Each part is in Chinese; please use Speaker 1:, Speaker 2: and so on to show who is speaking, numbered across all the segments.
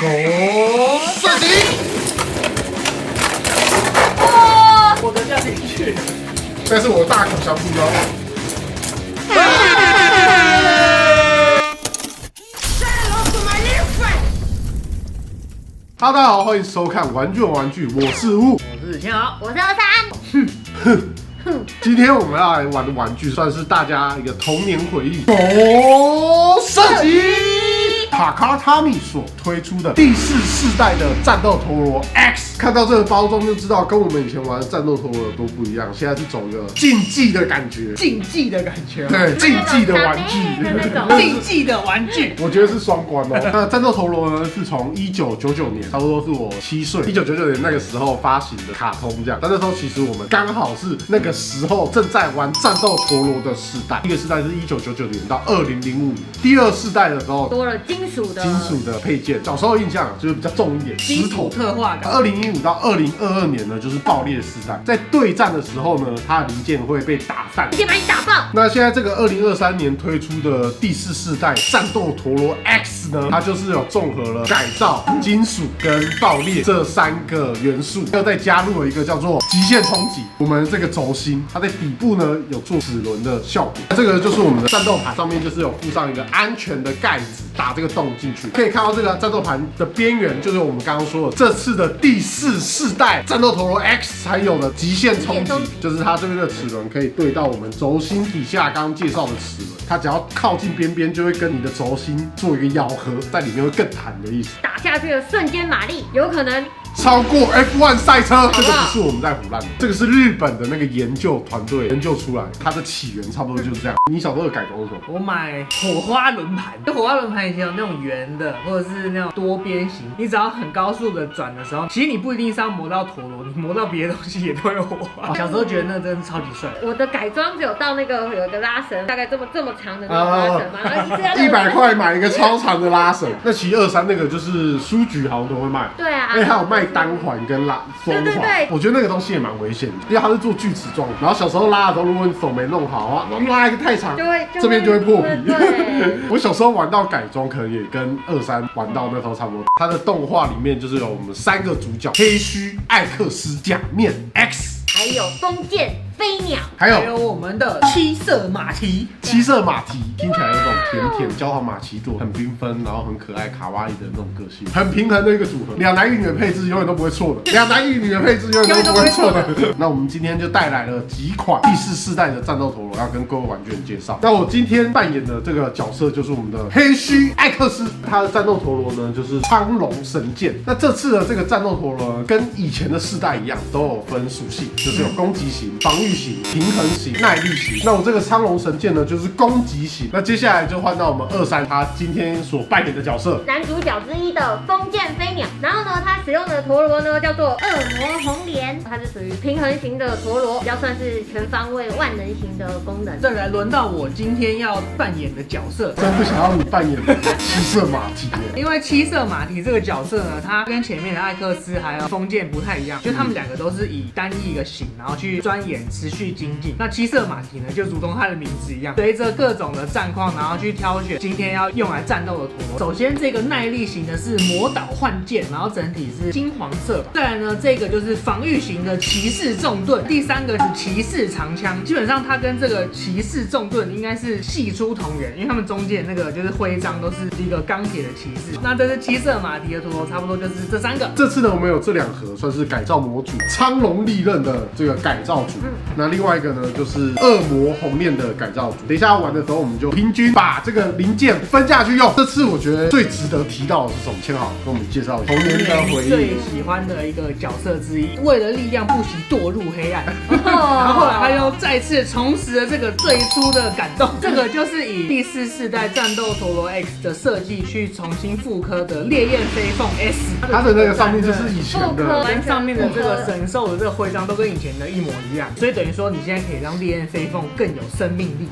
Speaker 1: 攻射击！
Speaker 2: 哇！我的叫进去，
Speaker 1: 但是我大口小目标。哈喽，大家好，欢迎收看《玩具玩具》，我是雾，
Speaker 2: 我是千豪，
Speaker 3: 我是23。
Speaker 1: 今天我们要来玩的玩具，算是大家一个童年回忆。攻射击！塔卡塔米所推出的第4世代的战斗陀螺 X， 看到这个包装就知道跟我们以前玩的战斗陀螺有多不一样。现在是走一个竞技的感觉，
Speaker 2: 竞技的感觉，
Speaker 1: 对，竞技的玩具，
Speaker 2: 竞技的玩具，
Speaker 1: 我觉得是双关哦。那战斗陀螺呢，是从1999年，差不多是我7岁，1999年那个时候发行的卡通这样。但那时候其实我们刚好是那个时候正在玩战斗陀螺的世代。第一个世代是1999年到2005年，第2世代的时候
Speaker 3: 多了金属的
Speaker 1: 配件。小时候印象就是比较重一点，石头
Speaker 2: 特化感。
Speaker 1: 2015到2022年呢，就是爆裂世代。在对战的时候呢，它的零件会被打散，
Speaker 3: 直接把你打爆。
Speaker 1: 那现在这个2023年推出的第4世代战斗陀螺 X 呢，它就是有综合了改造、金属跟爆裂这3个元素，又再加入了一个叫做极限冲击。我们这个轴心，它在底部呢有做齿轮的效果。这个就是我们的战斗盘，上面就是有附上一个安全的盖子，打这个洞进去，可以看到这个战斗盘的边缘，就是我们刚刚说的这次的第4世代战斗陀螺 X 才有的极限冲击，就是它这边的齿轮可以对到我们轴心底下刚刚介绍的齿轮，它只要靠近边边就会跟你的轴心做一个咬合，在里面会更弹的意思。
Speaker 3: 打下去的瞬间马力有可能
Speaker 1: 超过 F1 赛车，这个不是我们在胡乱的，这个是日本的那个研究团队研究出来，它的起源差不多就是这样。你小时候的改装是什么？
Speaker 2: 我买火花轮盘，火花轮盘以前有那种圆的，或者是那种多边形，你只要很高速的转的时候，其实你不一定是要磨到陀螺，你磨到别的东西也都有火花。小时候觉得那真的是超级帅。
Speaker 3: 我的改装只有到那个有一个拉绳，大概这么长的那种拉绳嘛，然后
Speaker 1: 100块买一个超长的拉绳。那其实23那个就是书局好像都会卖，
Speaker 3: 对啊，
Speaker 1: 还有卖单环跟风环，我觉得那个东西也蛮危险的，因为它是做锯齿状的。然后小时候拉的时候，如果你手没弄好的话，然后拉一个太长，这边就会破皮。我小时候玩到改装，可能也跟23玩到那时候差不多。它的动画里面就是有我们3个主角：黑须、艾克斯、假面 X，
Speaker 3: 还有风剑、飞鸟，
Speaker 2: 还有我们的七色马蹄。
Speaker 1: 七色马蹄听起来有种甜甜焦糖玛奇朵，很缤纷，然后很可爱、卡哇伊的那种个性，很平衡的一个组合。2男1女的配置永远都不会错的，2男1女的配置永远都不会错的。那我们今天就带来了几款第4世代的战斗陀螺，要跟各位玩具人介绍。那我今天扮演的这个角色就是我们的黑须艾克斯，他的战斗陀螺呢就是苍龙神剑。那这次的这个战斗陀螺跟以前的世代一样，都有分属性，就是有攻击型、防御型、平衡型、耐力型。那我这个苍龙神剑呢，就是攻击型。那接下来就换到我们23他今天所扮演的角色，
Speaker 3: 男主角之一的风剑飞鸟。然后呢，他使用的陀螺呢叫做恶魔红莲，它是属于平衡型的陀螺，比较算是全方位万能型的功能。
Speaker 2: 再来轮到我今天要扮演的角色，
Speaker 1: 真不想要你扮演七色马蹄，
Speaker 2: 因为七色马蹄这个角色呢，他跟前面的艾克斯还有风剑不太一样，就他们2个都是以单一一个型，然后去钻研、持续精进。那七色马蹄呢，就如同它的名字一样，随着各种的战况，然后去挑选今天要用来战斗的陀螺。首先这个耐力型的是魔导幻剑，然后整体是金黄色。再来呢，这个就是防御型的骑士重盾。第3个是骑士长枪，基本上它跟这个骑士重盾应该是系出同源，因为他们中间那个就是徽章都是一个钢铁的骑士。那这是七色马蹄的陀螺，差不多就是这3个。
Speaker 1: 这次呢，我们有这2盒算是改造模组，苍龙利刃的这个改造组。那另外一个呢，就是恶魔红链的改造组。等一下玩的时候，我们就平均把这个零件分下去用。这次我觉得最值得提到的是什么？千豪跟我们介绍童年的回忆。
Speaker 2: 最喜欢的一个角色之一，为了力量不惜堕入黑暗，然后后来他又再次重拾了这个最初的感动。这个就是以第4世代战斗陀螺 X 的设计去重新复刻的烈焰飞凤 S，
Speaker 1: 它的那个上面就是以前的，
Speaker 2: 跟上面的这个神兽的这个徽章都跟以前的一模一样，所以等于说你现在可以让烈焰飞凤更有生命力。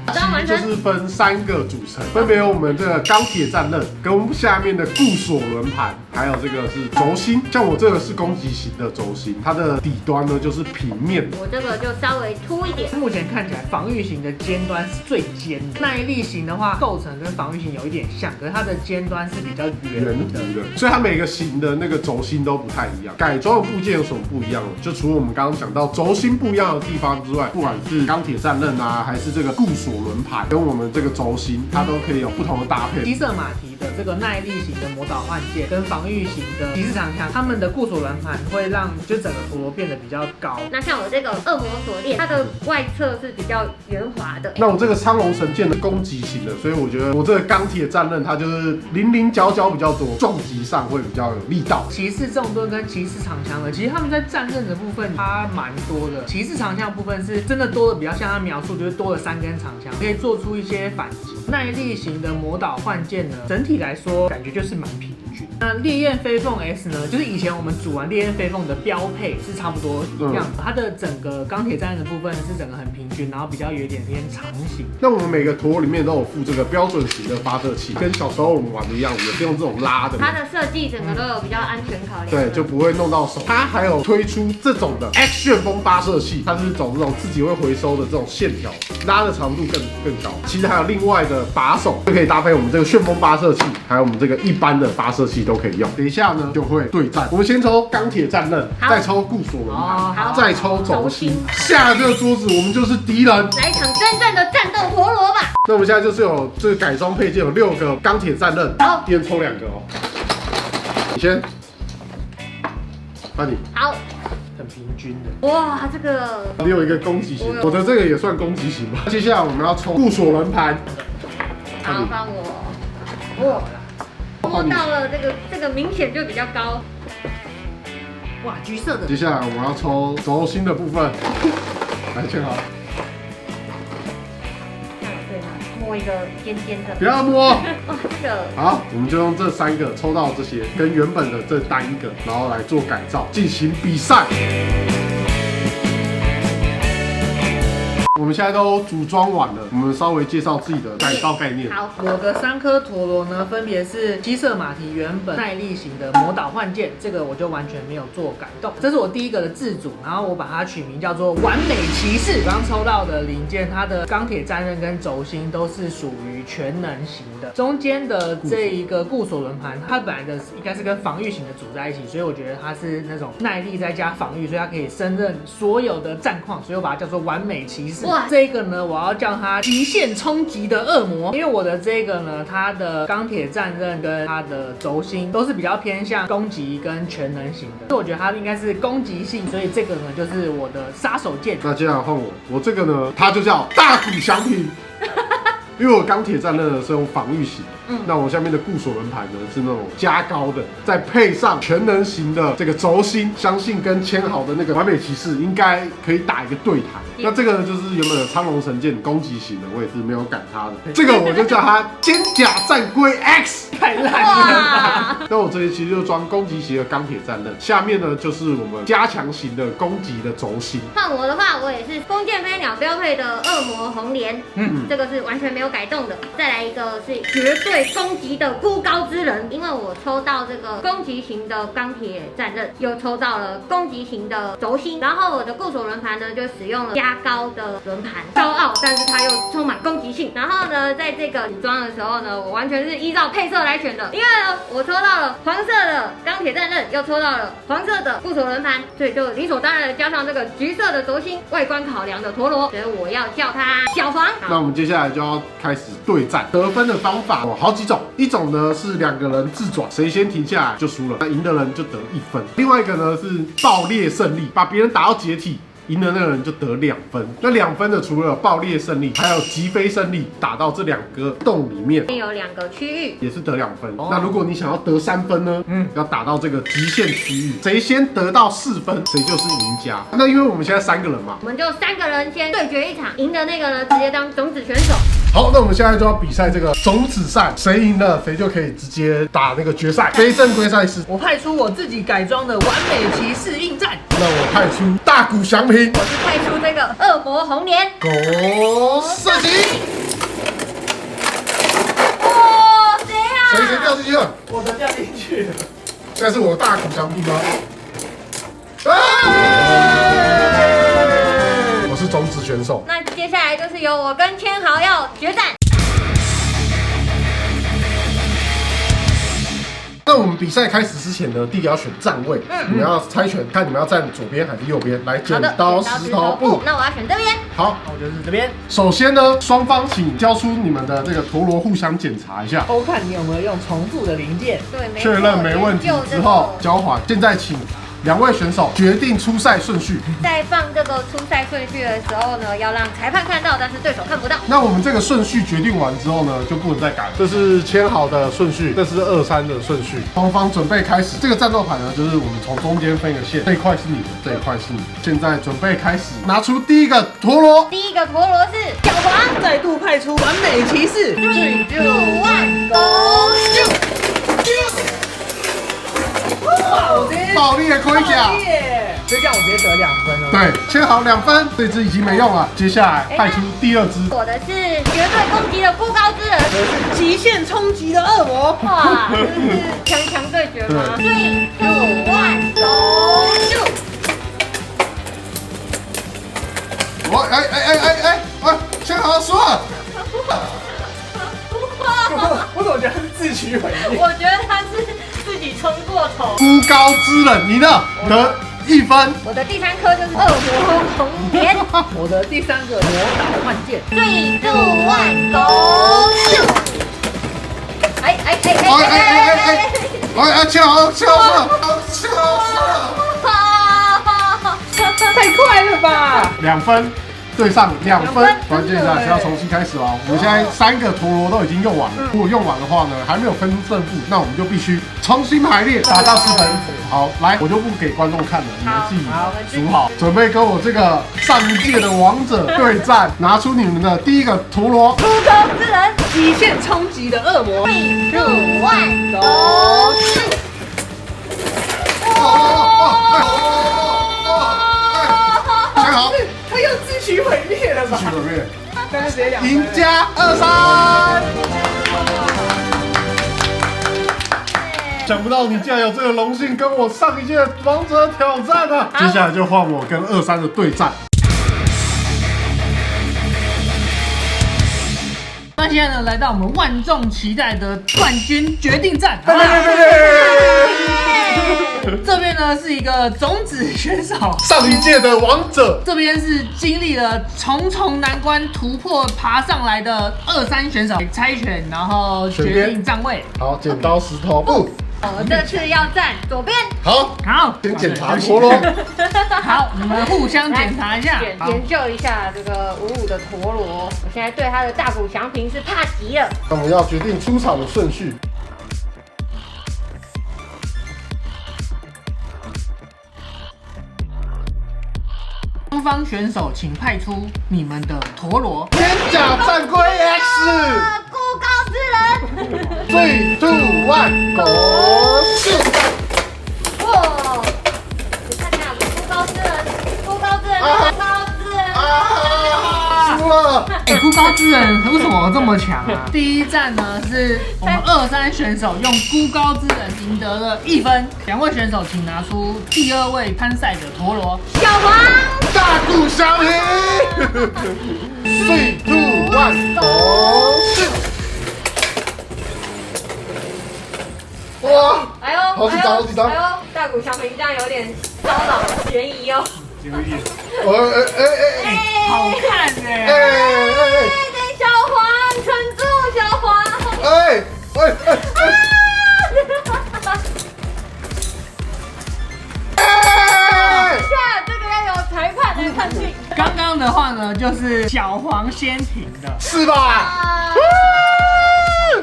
Speaker 1: 就是分3个组成，分别有我们这个钢铁战刃跟下面的固锁轮盘，还有这个是轴心。像我这个是攻击型的轴心，它的底端呢就是平面。
Speaker 3: 我这个就稍微凸一点。
Speaker 2: 目前看起来防御型的尖端是最尖的，耐力型的话构成跟防御型有一点像，可是它的尖端是比较圆的，
Speaker 1: 所以它每个型的那个轴心都不太一样。改装的部件有什么不一样呢？就除了我们刚刚讲到轴心不一样的地方之外，不管是钢铁战刃啊，还是这个固锁轮盘，跟我们这个轴心，它都可以有不同的搭配。
Speaker 2: 基色马蹄的这个耐力型的魔导换剑跟防御型的骑士长枪，他们的固锁轮盘会让就整个陀螺变得比较高。
Speaker 3: 那像我这个恶魔锁链，它的外侧是比较圆滑的。
Speaker 1: 那我这个苍龙神剑的攻击型的，所以我觉得我这个钢铁战刃它就是棱棱角角比较多，撞击上会比较有力道。
Speaker 2: 骑士重盾跟骑士长枪呢，其实他们在战刃的部分差蛮多的。骑士长枪部分是真的多的比较像他描述，就是多了3根长枪，可以做出一些反击。耐力型的魔导换剑呢，整体来说感觉就是蛮平均。那烈焰飞凤 S 呢，就是以前我们组完烈焰飞凤的标配是差不多一样的，它的整个钢铁战刃的部分是整个很平均，然后比较有一点偏长型。
Speaker 1: 那我们每个陀螺里面都有附这个标准型的发射器，跟小时候我们玩的一样，也是用这种拉的。
Speaker 3: 它的设计整个都有比较安全考量，
Speaker 1: 对，就不会弄到手。它还有推出这种的 X 旋风发射器，它是走这种自己会回收的这种线条，拉的长度更高。其实还有另外的把手，就可以搭配我们这个旋风发射器，还有我们这个一般的发射器都可以用。等一下呢就会对战，我们先抽钢铁战刃，再抽固锁轮盘，再抽轴心。下了这个桌子，我们就是敌人。
Speaker 3: 来一场真正的战斗陀螺吧！
Speaker 1: 那我们现在就是有这个改装配件，有6个钢铁战刃，
Speaker 3: 好，
Speaker 1: 一人抽2个哦。你先，换你。
Speaker 3: 好，
Speaker 2: 很平均的。
Speaker 3: 哇，这个
Speaker 1: 你有一个攻击型，我的这个也算攻击型吧。接下来我们要抽固锁轮盘，
Speaker 3: 好，换我。哇，摸到了这个明显就比较高。
Speaker 2: 哇，橘色的。
Speaker 1: 接下来我们要抽轴心的部分，来签好。
Speaker 3: 对吗？摸一个尖尖的。
Speaker 1: 不要摸。
Speaker 3: 哇，这个。
Speaker 1: 好，我们就用这3个抽到这些，跟原本的这单一个，然后来做改造，进行比赛。我们现在都组装完了，我们稍微介绍自己的改造概念。
Speaker 3: 好，
Speaker 2: 我的3颗陀螺呢，分别是基色马蹄原本耐力型的魔导换剑，这个我就完全没有做改动，这是我第一个的自主，然后我把它取名叫做完美骑士。刚抽到的零件，它的钢铁战刃跟轴心都是属于全能型的，中间的这一个固锁轮盘，它本来的应该是跟防御型的组在一起，所以我觉得它是那种耐力再加防御，所以它可以胜任所有的战况，所以我把它叫做完美骑士。这个呢，我要叫它极限冲击的恶魔，因为我的这个呢，它的钢铁战刃跟它的轴心都是比较偏向攻击跟全能型的，所以我觉得它应该是攻击性，所以这个呢就是我的杀手锏。
Speaker 1: 那接下来换我这个呢，它就叫大谷翔平。因为我钢铁战刃呢是用防御型的，那我下面的固锁轮盘呢是那种加高的，再配上全能型的这个轴心，相信跟签好的那个完美骑士应该可以打一个对台。那这个呢就是原本的苍龙神剑攻击型的，我也是没有改它的，这个我就叫它肩甲战龟 X，
Speaker 2: 太烂了。
Speaker 1: 那我这里其实就装攻击型的钢铁战刃，下面呢就是我们加强型的攻击的轴心。
Speaker 3: 换我的话，我也是弓箭飞鸟标配的恶魔红莲，这个是完全没有改动的。再来一个是绝对攻击的孤高之人，因为我抽到这个攻击型的钢铁战刃，又抽到了攻击型的轴心，然后我的固锁轮盘呢就使用了加高的轮盘，高傲，但是它又充满攻击性。然后呢，在这个组装的时候呢，我完全是依照配色来选的，因为呢我抽到了黄色的钢铁战刃，又抽到了黄色的固锁轮盘，所以就理所当然的加上这个橘色的轴心，外观考量的陀螺，所以我要叫它小黄。
Speaker 1: 那我们接下来就要开始对战，得分的方法有好几种，一种呢是2个人自转，谁先停下来就输了，那赢的人就得1分。另外一个呢是爆裂胜利，把别人打到解体，赢的那个人就得2分。那2分的除了爆裂胜利，还有击飞胜利，打到这2个洞里面，
Speaker 3: 有2个区域
Speaker 1: 也是得2分。那如果你想要得3分呢，要打到这个极限区域，谁先得到4分，谁就是赢家。那因为我们现在3个人嘛，
Speaker 3: 我们就3个人先对决一场，赢的那个呢直接当种子选手。
Speaker 1: 好，那我们现在就要比赛这个种子赛，谁赢了谁就可以直接打那个决赛，非正规赛事。
Speaker 2: 我派出我自己改装的完美骑士应战。
Speaker 1: 那我派出大谷翔平，
Speaker 3: 我是派出这个恶魔红莲。
Speaker 1: 狗射击！
Speaker 3: 哇，谁啊？
Speaker 1: 谁掉进去了？
Speaker 2: 我的掉进去了。
Speaker 1: 现在是我的大鼓奖品吗？我是种子选手。
Speaker 3: 那接下来就是由我跟千豪要决战。
Speaker 1: 那我们比赛开始之前呢，第一个要选站位，你们要猜拳，看你们要站左边还是右边。来，剪刀石头布。
Speaker 3: 那我要选这边。
Speaker 1: 好，
Speaker 2: 那我就是这边。
Speaker 1: 首先呢，双方请交出你们的这个陀螺，互相检查一下，
Speaker 2: 偷看你有没有用重复的零件。
Speaker 3: 对，没错，
Speaker 1: 确认没问题之后交还。现在请两位选手决定出赛顺序。
Speaker 3: 在放这个出赛顺序的时候呢，要让裁判看到，但是对手看不到。
Speaker 1: 那我们这个顺序决定完之后呢，就不能再改。这是签好的顺序，这是2、3的顺序。双方准备开始。这个战斗盘呢，就是我们从中间分一个线，这一块是你的，这一块是你的。现在准备开始，拿出第一个陀螺。
Speaker 3: 第一个陀螺是小黄，
Speaker 2: 再度派出完美骑士。
Speaker 3: 3、2、1 ，Go shoot！
Speaker 2: 哇，我直接
Speaker 1: 爆裂盔甲。
Speaker 2: 就这样我直接得2分了。
Speaker 1: 对，签好2分，这只已经没用了。接下来派出第2只。
Speaker 3: 我的是绝对攻击的孤高之人，
Speaker 2: 我是极限冲击的恶魔。
Speaker 3: 哇，这是强对决吗？3、2、1 ，Go shoot！
Speaker 1: 签好输了。
Speaker 2: 我怎么觉得他是自取毁灭？
Speaker 3: 我觉得他是自己冲过头。
Speaker 1: 孤高之人，你呢？得1分。
Speaker 3: 我的第3颗就是恶魔红莲。
Speaker 2: 我的第3个魔导换剑。
Speaker 3: 3、2、1 ，Go shoot！
Speaker 1: 签好输了。
Speaker 2: 太快了吧
Speaker 1: 2分。对上2分，关键的是要重新开始哦。我们现在3个陀螺都已经用完了，如果用完的话呢，还没有分出胜负，那我们就必须重新排列，达到10分。好，来，我就不给观众看了，你们自己数好，准备跟我这个上一届的王者对战，拿出你们的第一个陀螺。
Speaker 3: 孤高之人，
Speaker 2: 极限冲击的恶魔。
Speaker 3: 3、2、1 ，Go shoot！
Speaker 1: 签好。
Speaker 2: 他又自取毁灭了吧？
Speaker 1: 自取毁灭。
Speaker 2: 但是直接2分。
Speaker 1: 赢家2-3。想不到你竟然有这个荣幸跟我上一届王者挑战啊！接下来就换我跟2-3的对战。
Speaker 2: 那现在呢，来到我们万众期待的冠军决定战。这边呢是一个种子选手，
Speaker 1: 上一届的王者。
Speaker 2: 这边是经历了重重难关突破爬上来的2-3选手，猜拳然后决定站位。
Speaker 1: 好，剪刀石头布。
Speaker 3: 我这次要站左边。
Speaker 1: 好，
Speaker 2: 好，
Speaker 1: 先检查陀螺。
Speaker 2: 好，你们互相检查一下，
Speaker 3: 研究一下这个55的陀螺。我现在对他的大鼓祥平是怕极了。
Speaker 1: 那我们要决定出场的顺序。
Speaker 2: 双方选手请派出你们的陀螺。
Speaker 1: 天甲战龟 X。
Speaker 3: 孤高之人。
Speaker 1: 3、2、1 ，Go shoot！
Speaker 3: 哇！你看看，孤高之人，孤高之人，孤高之人。
Speaker 1: 输了。
Speaker 2: 孤高之人为什么这么强啊？第一站呢是我们2-3选手用孤高之人赢得了1分。2位选手请拿出第2位参赛的陀螺。
Speaker 3: 小黄。
Speaker 1: 大鼓响平。3、2、1 ，Go shoot！ 哇！
Speaker 3: 哎呦，
Speaker 1: 好紧张，好紧张。
Speaker 3: 哎呦，大鼓祥平这样有点骚扰嫌疑哦。
Speaker 2: 好看呢。
Speaker 3: 小黄，撑住，小黄。这个要有裁判来判定。
Speaker 2: 刚刚的话呢，就是小黄先停的，
Speaker 1: 是吧？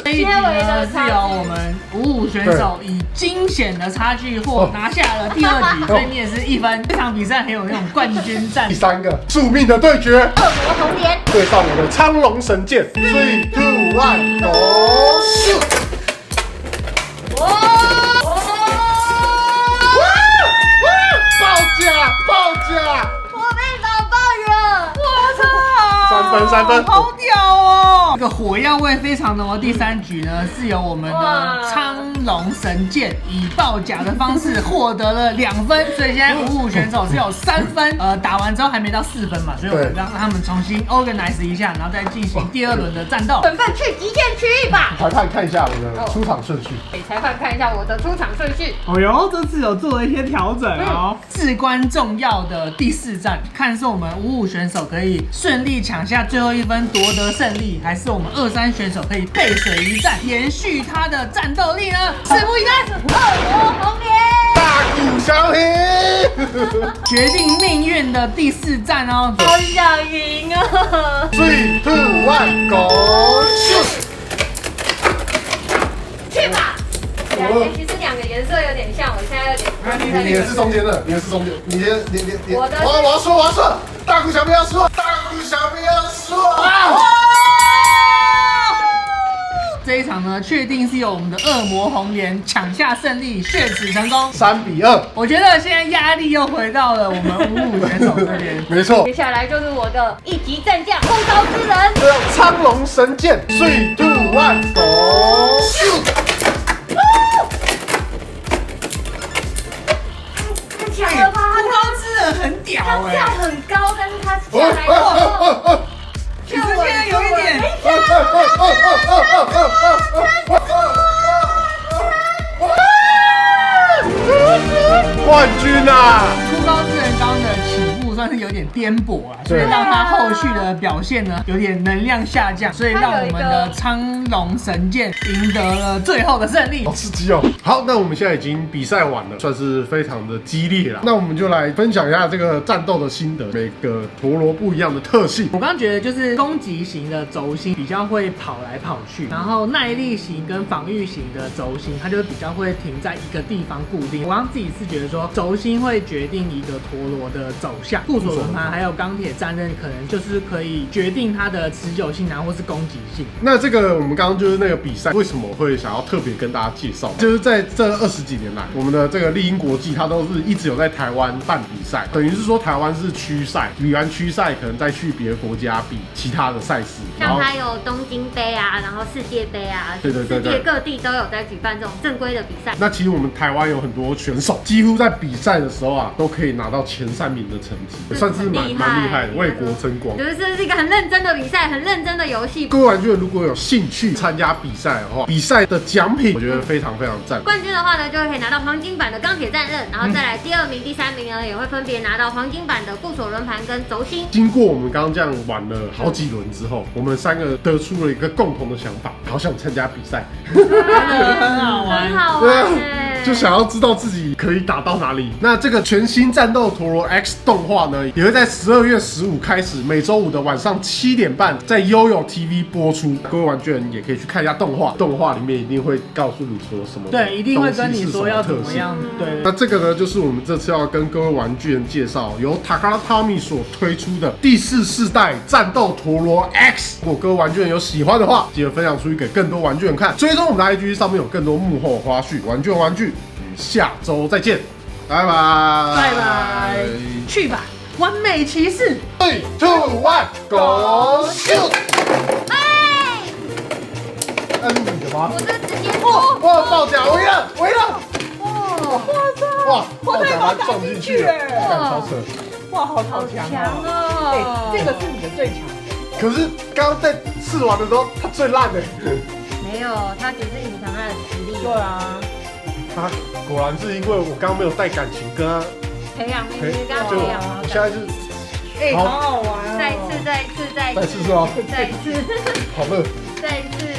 Speaker 2: 这一局呢是由我们55选手以惊险的差距拿下了第2局，所以你也是1分。这场比赛很有那种冠军战。
Speaker 1: 第3个宿命的对决，
Speaker 3: 恶魔红莲
Speaker 1: 对上我的苍龙神剑。3、2、1 ，Go shoot！ 报价！
Speaker 3: 我被打爆了！
Speaker 2: 我操
Speaker 1: ！3分，
Speaker 2: 好屌哦！这个火药味非常浓的第3局呢，是由我们的苍龙神剑以爆甲的方式获得了2分，所以现在55选手是有3分。打完之后还没到4分嘛，所以我们让他们重新 organize 一下，然后再进行第2轮的战斗。
Speaker 3: 本分去极限区域吧。
Speaker 1: 裁判看一下我的出场顺序。
Speaker 3: 给裁判看一下我的出场顺序。
Speaker 2: 哦哟，这次有做了一些调整哦。至关重要的第4战，看是我们55选手可以顺利抢下最后1分夺得胜利，还是我们23选手可以背水一战延续他的战斗力呢？拭目以待。
Speaker 3: 恶魔红莲。
Speaker 1: 大谷翔平，
Speaker 2: 决定命运的第4战哦。
Speaker 3: 好想赢啊
Speaker 1: ！3、2、1，Go shoot！
Speaker 3: 去吧。其实2个颜色有点像，我现在有点。
Speaker 1: 你也是中间的，你也是中间，你。
Speaker 3: 我的。
Speaker 1: 我要说，大谷翔平要说，大谷翔平要说啊！
Speaker 2: 这一场呢，确定是由我们的恶魔红莲抢下胜利，血耻成功
Speaker 1: ，3比2。我
Speaker 2: 觉得现在压力又回到了我们55选手这边。
Speaker 1: 没错。
Speaker 3: 接下来就是我的一级战将风刀之人，
Speaker 1: 苍龙神剑，3、2、1，Go shoot！
Speaker 3: 太强了吧！
Speaker 2: 风刀之人很屌
Speaker 3: 他跳很高，但是他下来后。
Speaker 2: 其实现在有一点，
Speaker 1: 冠军啊！
Speaker 2: 枯高之人刚的起步算是有点颠簸啊，所以让他后续的表现呢有点能量下降，所以让我们的苍龙神剑赢得了最后的胜利。
Speaker 1: 好刺激哦！好，那我们现在已经比赛完了，算是非常的激烈了。那我们就来分享一下这个战斗的心得，每个陀螺不一样的特性。
Speaker 2: 我刚刚觉得就是攻击型的轴心比较会跑来跑去，然后耐力型跟防御型的轴心，它就比较会停在一个地方固定。我刚刚自己是觉得说，轴心会决定一个陀螺的走向，固锁轮盘还有钢铁战刃可能就是可以决定它的持久性啊，或是攻击性。
Speaker 1: 那这个我们刚刚就是那个比赛，为什么会想要特别跟大家介绍？就是在这20几年来，我们的这个丽婴国际它都是一直有在台湾办比赛，等于是说台湾是区赛，比完区赛可能再去别的国家比其他的赛事。
Speaker 3: 像它有东京杯啊，然后世界杯啊，
Speaker 1: 对，
Speaker 3: 世界各地都有在举办这种正规的比赛。
Speaker 1: 那其实我们台湾有很多选手，几乎在比赛的时候啊，都可以拿到前3名的成绩，算是蛮厉害的，为国争光。
Speaker 3: 就是这是一个很认真的比赛，很认真的游戏。
Speaker 1: 各位玩具人如果有兴趣参加比赛的话，比赛的奖品我觉得非常非常赞。
Speaker 3: 冠军的话呢，就可以拿到黄金版的钢铁战刃，然后再来第2名、第3名呢，也会分别拿到黄金版的固锁轮盘跟轴心。
Speaker 1: 经过我们刚刚这样玩了好几轮之后，我们3个得出了一个共同的想法，好想参加比赛，
Speaker 2: 真的很好玩，
Speaker 3: 很好玩。
Speaker 1: 就想要知道自己可以打到哪里。那这个全新战斗陀螺 X 动画呢，也会在12月15开始，每周5的晚上7点半在悠悠 TV 播出。各位玩具人也可以去看一下动画，动画里面一定会告诉你说什么，
Speaker 2: 对，一定会跟你说要怎么样。对，
Speaker 1: 那这个呢，就是我们这次要跟各位玩具人介绍，由 Takara Tomy 所推出的第4世代战斗陀螺 X。如果各位玩具人有喜欢的话，记得分享出去给更多玩具人看。追踪我们的 IG 上面有更多幕后花絮。玩具人玩具，下周再见，拜拜，
Speaker 2: 拜拜，去吧，完美骑士。
Speaker 1: 3、2、1，Go shoot！
Speaker 3: 哎，
Speaker 1: 按你的吗？
Speaker 3: 我就直接哇，
Speaker 1: 爆甲围了，围了！哇，
Speaker 2: 我太把它撞进去了，
Speaker 1: 超扯！
Speaker 2: 哇，好强哦！这个是你的最强。
Speaker 1: 可是刚刚在试玩的时候，他最烂的。
Speaker 3: 没有，他只是隐藏他的实力。
Speaker 2: 对啊，
Speaker 1: 他果然是因为我刚刚没有带感情跟他
Speaker 3: 培养，跟他培养。
Speaker 1: 我现在是，
Speaker 2: 好好玩哦！
Speaker 3: 再一次
Speaker 1: 是吗？
Speaker 3: 再一次，
Speaker 1: 好热。
Speaker 3: 再一次。